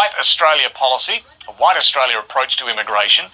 White Australia policy, a White Australia approach to immigration,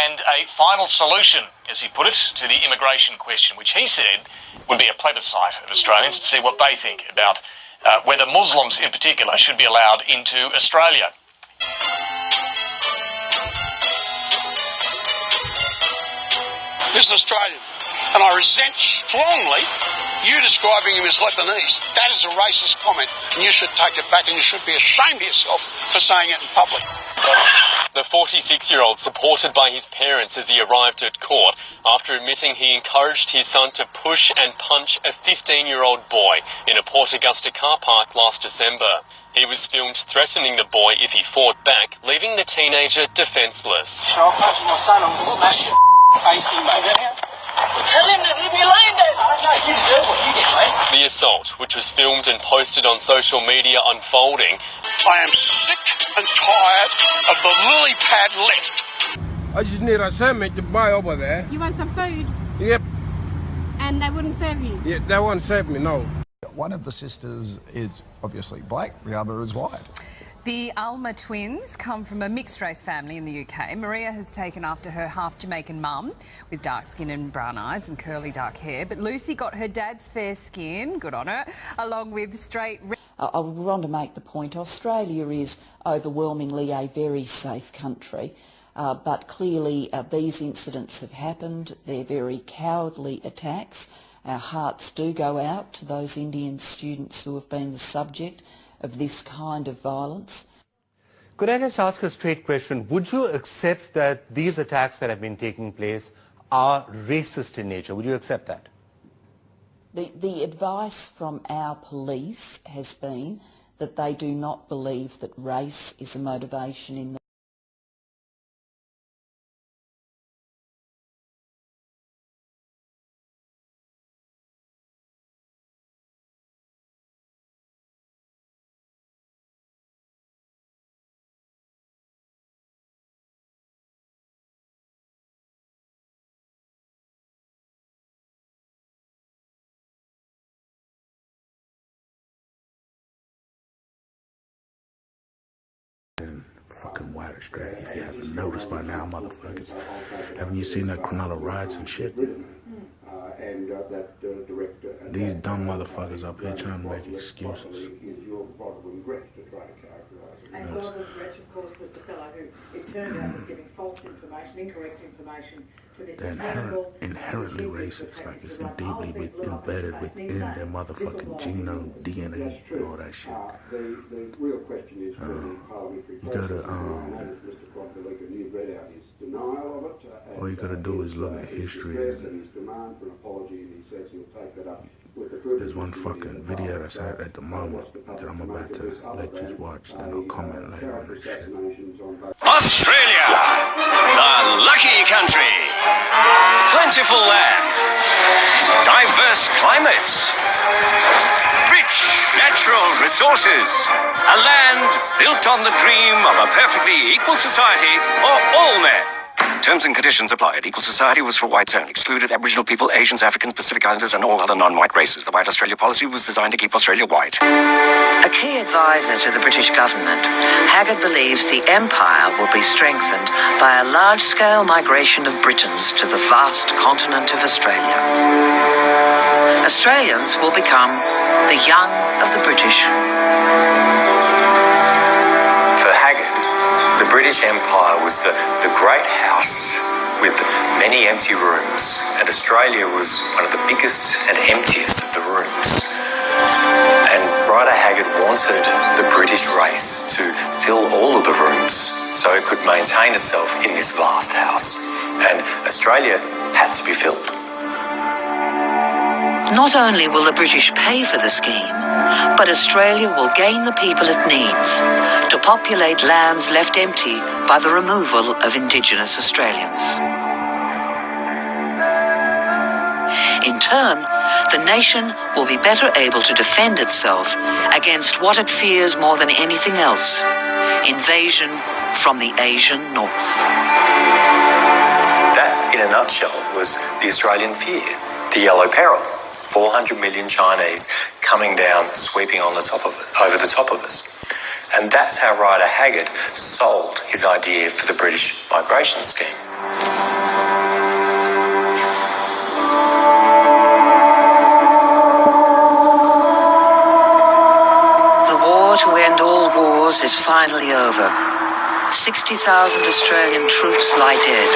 and a final solution, as he put it, to the immigration question, which he said would be a plebiscite of Australians to see what they think about whether Muslims in particular should be allowed into Australia. This is Australian, and I resent strongly you describing him as Lebanese. That is a racist comment, and you should take it back, and you should be ashamed of yourself for saying it in public. The 46-year-old supported by his parents as he arrived at court after admitting he encouraged his son to push and punch a 15-year-old boy in a Port Augusta car park last December. He was filmed threatening the boy if he fought back, leaving the teenager defenceless. So I'll punch my son, I'm going to smash your face in, mate. Tell him that he'll be lying there. No, you deserve what you get, mate. The assault, which was filmed and posted on social media unfolding. I am sick and tired of the lily pad left. I just need a sandwich to buy over there. You want some food? Yep. And they wouldn't serve you? Yeah, they won't serve me, no. One of the sisters is obviously black, the other is white. The Alma twins come from a mixed-race family in the UK. Maria has taken after her half-Jamaican mum, with dark skin and brown eyes and curly dark hair. But Lucy got her dad's fair skin, good on her, along with straight... I want to make the point, Australia is overwhelmingly a very safe country, but clearly these incidents have happened. They're very cowardly attacks. Our hearts do go out to those Indian students who have been the subject of this kind of violence. Could I just ask a straight question? Would you accept that these attacks that have been taking place are racist in nature? Would you accept that? The advice from our police has been that they do not believe that race is a motivation in the fucking white Australia. If you haven't noticed by now, motherfuckers. Haven't you seen that Cronulla riots and shit? These dumb motherfuckers up here trying to make excuses. And one of the regret, of course, was the fellow who, it turned out, was giving false information, incorrect information to Mr. They're inherently racist, like it's deeply embedded within their motherfucking genome, DNA, and all that shit. You gotta, all you gotta do is look at history. There's one fucking video that's out at the moment that I'm about to let you watch, then I'll comment later on this shit. Australia, the lucky country. Plentiful land, diverse climates, rich natural resources, a land built on the dream of a perfectly equal society for all men. Terms and conditions applied. Equal society was for whites only. Excluded Aboriginal people, Asians, Africans, Pacific Islanders and all other non-white races. The White Australia policy was designed to keep Australia white. A key advisor to the British government, Haggard believes the empire will be strengthened by a large-scale migration of Britons to the vast continent of Australia. Australians will become the young of the British. For Haggard, the British Empire was the great house with many empty rooms, and Australia was one of the biggest and emptiest of the rooms. And Bryder Haggard wanted the British race to fill all of the rooms so it could maintain itself in this vast house. And Australia had to be filled. Not only will the British pay for the scheme, but Australia will gain the people it needs to populate lands left empty by the removal of Indigenous Australians. In turn, the nation will be better able to defend itself against what it fears more than anything else: invasion from the Asian North. That, in a nutshell, was the Australian fear, the yellow peril. 400 million Chinese coming down, sweeping on the top of it, over the top of us. And that's how Rider Haggard sold his idea for the British migration scheme. The war to end all wars is finally over. 60,000 Australian troops lie dead.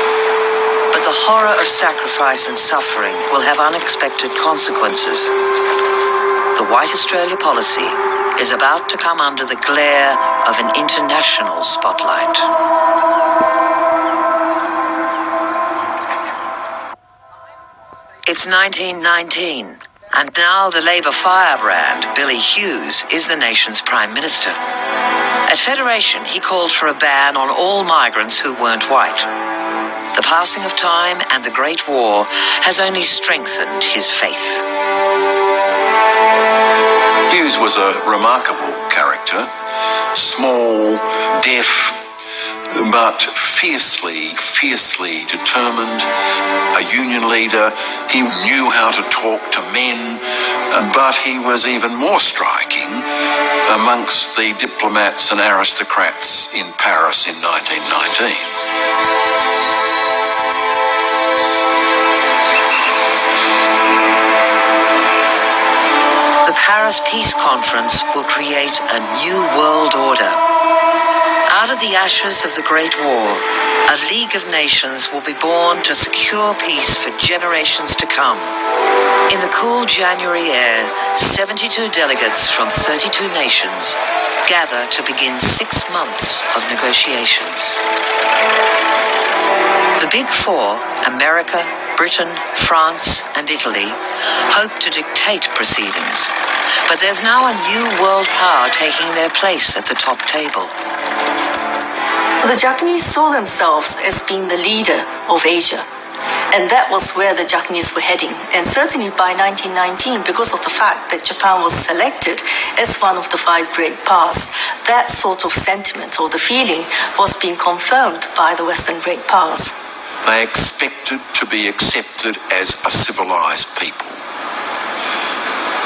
But the horror of sacrifice and suffering will have unexpected consequences. The White Australia policy is about to come under the glare of an international spotlight. It's 1919, and now the Labour firebrand, Billy Hughes, is the nation's Prime Minister. At Federation, he called for a ban on all migrants who weren't white. The passing of time and the Great War has only strengthened his faith. Hughes was a remarkable character, small, deaf, but fiercely determined, a union leader. He knew how to talk to men, but he was even more striking amongst the diplomats and aristocrats in Paris in 1919. The Paris Peace Conference will create a new world order. Out of the ashes of the Great War, a League of Nations will be born to secure peace for generations to come. In the cool January air, 72 delegates from 32 nations gather to begin 6 months of negotiations. The Big Four, America, Britain, France, and Italy, hope to dictate proceedings. But there's now a new world power taking their place at the top table. The Japanese saw themselves as being the leader of Asia. And that was where the Japanese were heading. And certainly by 1919, because of the fact that Japan was selected as one of the 5 great powers, that sort of sentiment or the feeling was being confirmed by the Western great powers. They expected to be accepted as a civilised people.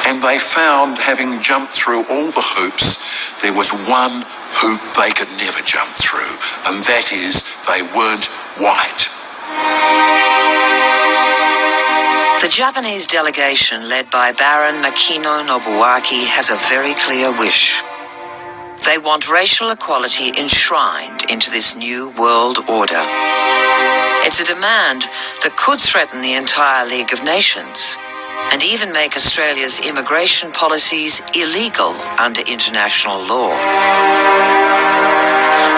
And they found, having jumped through all the hoops, there was one hoop they could never jump through, and that is they weren't white. The Japanese delegation, led by Baron Makino Nobuaki, has a very clear wish. They want racial equality enshrined into this new world order. It's a demand that could threaten the entire League of Nations and even make Australia's immigration policies illegal under international law.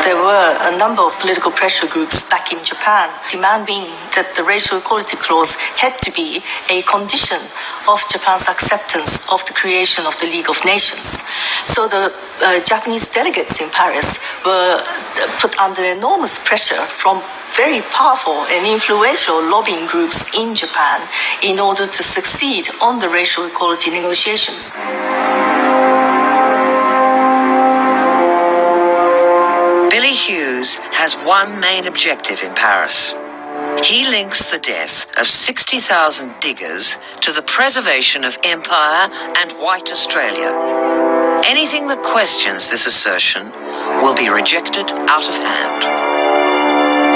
There were a number of political pressure groups back in Japan demanding that the racial equality clause had to be a condition of Japan's acceptance of the creation of the League of Nations. So the Japanese delegates in Paris were put under enormous pressure from very powerful and influential lobbying groups in Japan in order to succeed on the racial equality negotiations. Billy Hughes has one main objective in Paris. He links the death of 60,000 diggers to the preservation of empire and white Australia. Anything that questions this assertion will be rejected out of hand.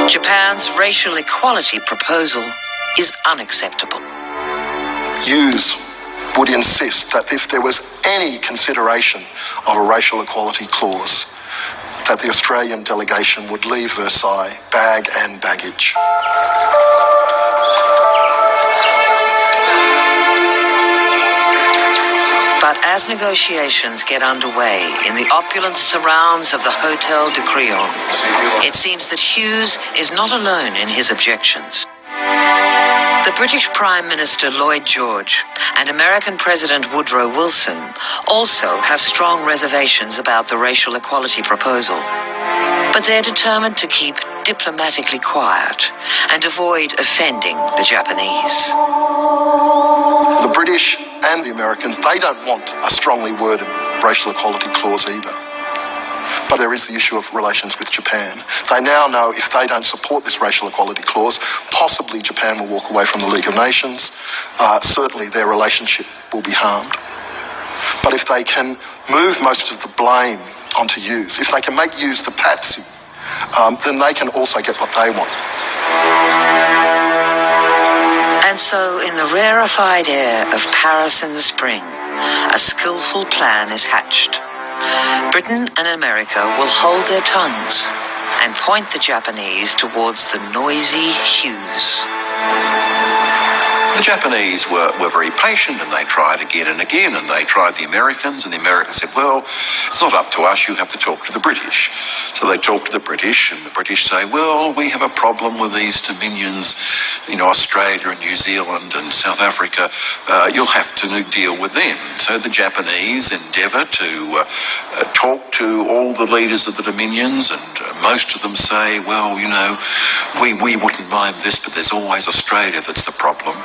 Japan's racial equality proposal is unacceptable. Hughes would insist that if there was any consideration of a racial equality clause, that the Australian delegation would leave Versailles, bag and baggage. But as negotiations get underway in the opulent surrounds of the Hotel de Crillon, it seems that Hughes is not alone in his objections. The British Prime Minister Lloyd George and American President Woodrow Wilson also have strong reservations about the racial equality proposal. But they're determined to keep diplomatically quiet and avoid offending the Japanese. The British and the Americans, they don't want a strongly worded racial equality clause either. But there is the issue of relations with Japan. They now know if they don't support this racial equality clause, possibly Japan will walk away from the League of Nations. Certainly their relationship will be harmed. But if they can move most of the blame onto Hughes. If they can make Hughes the patsy, then they can also get what they want. And so, in the rarefied air of Paris in the spring, a skillful plan is hatched. Britain and America will hold their tongues and point the Japanese towards the noisy Hughes. The Japanese were very patient, and they tried again and again, and they tried the Americans, and the Americans said, well, it's not up to us, you have to talk to the British. So they talked to the British, and the British say, well, we have a problem with these dominions, Australia and New Zealand and South Africa. You'll have to deal with them. So the Japanese endeavour to talk to all the leaders of the dominions, and most of them say, well, we wouldn't mind this, but there's always Australia that's the problem.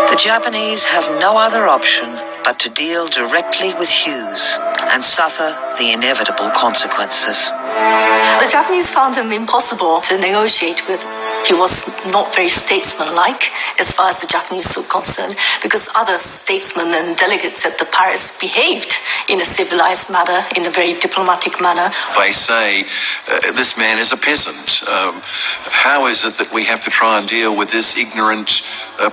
The Japanese have no other option but to deal directly with Hughes and suffer the inevitable consequences. The Japanese found him impossible to negotiate with. He was not very statesmanlike as far as the Japanese were concerned, because other statesmen and delegates at the Paris behaved in a civilized manner, in a very diplomatic manner. They say, this man is a peasant. How is it that we have to try and deal with this ignorant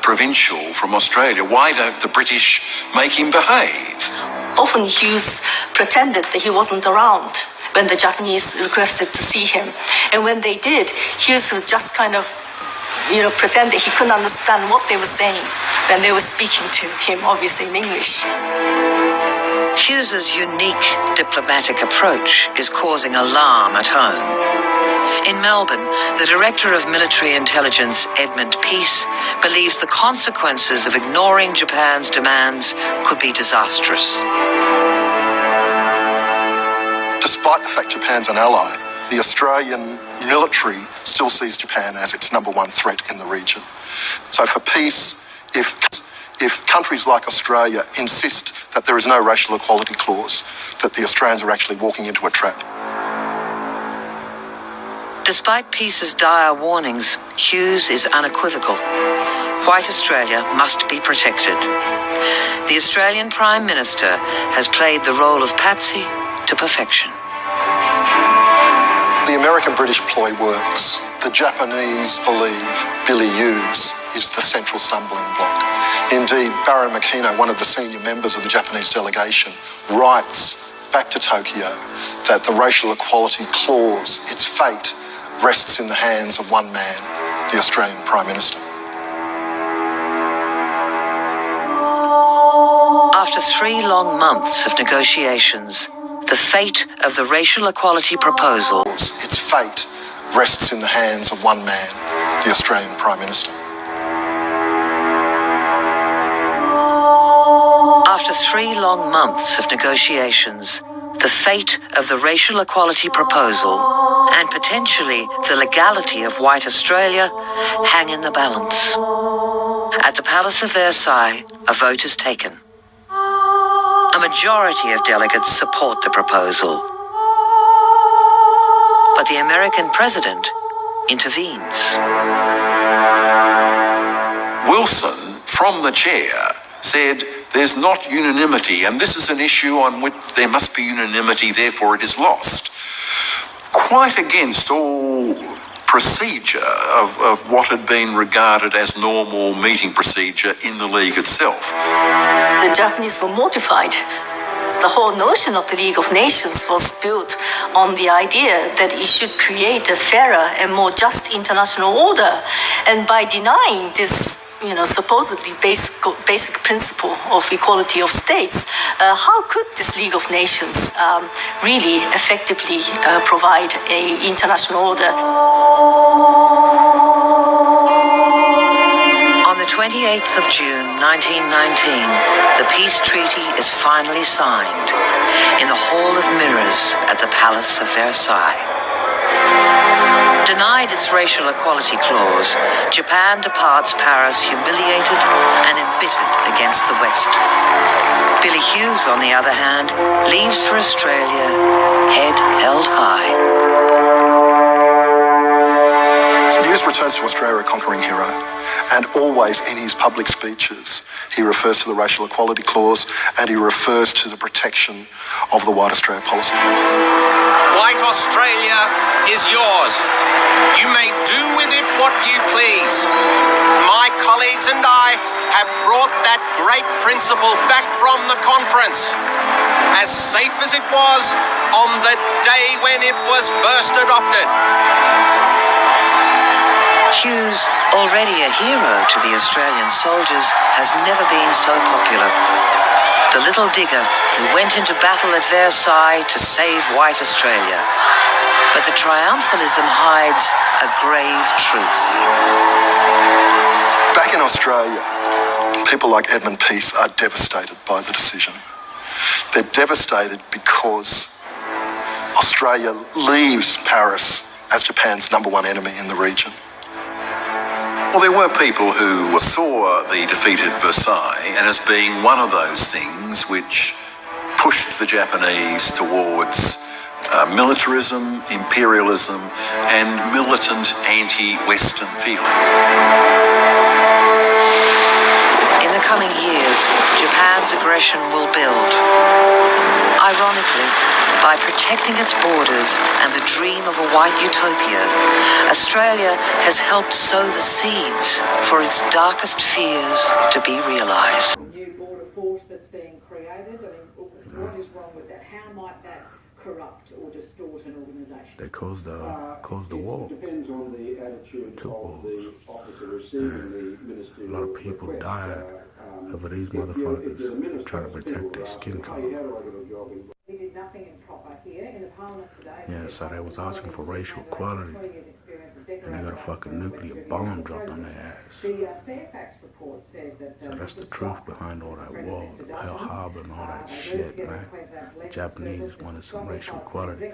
provincial from Australia? Why don't the British make him behave? Often Hughes pretended that he wasn't around when the Japanese requested to see him. And when they did, Hughes would just kind of, pretend that he couldn't understand what they were saying when they were speaking to him, obviously in English. Hughes's unique diplomatic approach is causing alarm at home. In Melbourne, the Director of Military Intelligence, Edmund Peace, believes the consequences of ignoring Japan's demands could be disastrous. Despite the fact Japan's an ally, the Australian military still sees Japan as its number one threat in the region. So for peace, if countries like Australia insist that there is no racial equality clause, that the Australians are actually walking into a trap. Despite Peace's dire warnings, Hughes is unequivocal. White Australia must be protected. The Australian Prime Minister has played the role of patsy to perfection. The American-British ploy works. The Japanese believe Billy Hughes is the central stumbling block. Indeed, Baron Makino, one of the senior members of the Japanese delegation, writes back to Tokyo that the racial equality clause, its fate, rests in the hands of one man, the Australian Prime Minister. After 3 long months of negotiations, the fate of the racial equality proposal, its fate rests in the hands of one man, the Australian Prime Minister. After 3 long months of negotiations, the fate of the racial equality proposal and potentially the legality of white Australia hang in the balance. At the Palace of Versailles, a vote is taken. A majority of delegates support the proposal. But the American president intervenes. Wilson, from the chair, said there's not unanimity, and this is an issue on which there must be unanimity, therefore it is lost. Quite against all procedure of what had been regarded as normal meeting procedure in the League itself. The Japanese were mortified. The whole notion of the League of Nations was built on the idea that it should create a fairer and more just international order. And by denying this, supposedly basic principle of equality of states, how could this League of Nations really effectively provide an international order? On the 28th of June 1919, the peace treaty is finally signed in the Hall of Mirrors at the Palace of Versailles. Denied its racial equality clause, Japan departs Paris humiliated and embittered against the West. Billy Hughes, on the other hand, leaves for Australia, head held high. Hughes returns to Australia a conquering hero, And always in his public speeches, he refers to the Racial Equality Clause and he refers to the protection of the White Australia policy. White Australia is yours. You may do with it what you please. My colleagues and I have brought that great principle back from the conference, as safe as it was on the day when it was first adopted. Hughes, already a hero to the Australian soldiers, has never been so popular. The little digger who went into battle at Versailles to save white Australia. But the triumphalism hides a grave truth. Back in Australia, people like Edmund Peace are devastated by the decision. They're devastated because Australia leaves Paris as Japan's #1 enemy in the region. Well, there were people who saw the defeat at Versailles and as being one of those things which pushed the Japanese towards militarism, imperialism, and militant anti-Western feeling. In the coming years, Japan's aggression will build. Ironically, by protecting its borders and the dream of a white utopia, Australia has helped sow the seeds for its darkest fears to be realised. New border force that's being created. I mean, what is wrong with that? How might that corrupt or distort an organisation? They closed the wall. It depends on the attitude of the officer receiving the ministerial. A lot of people died over these motherfuckers trying to protect their skin color. We did nothing improper here in the Parliament today. Yeah, so they was asking for racial equality, and they got a fucking nuclear bomb dropped on their ass. The Fairfax report says that. So that's the truth behind all that war, Pearl Harbor and all that shit, man. The Japanese wanted some racial equality.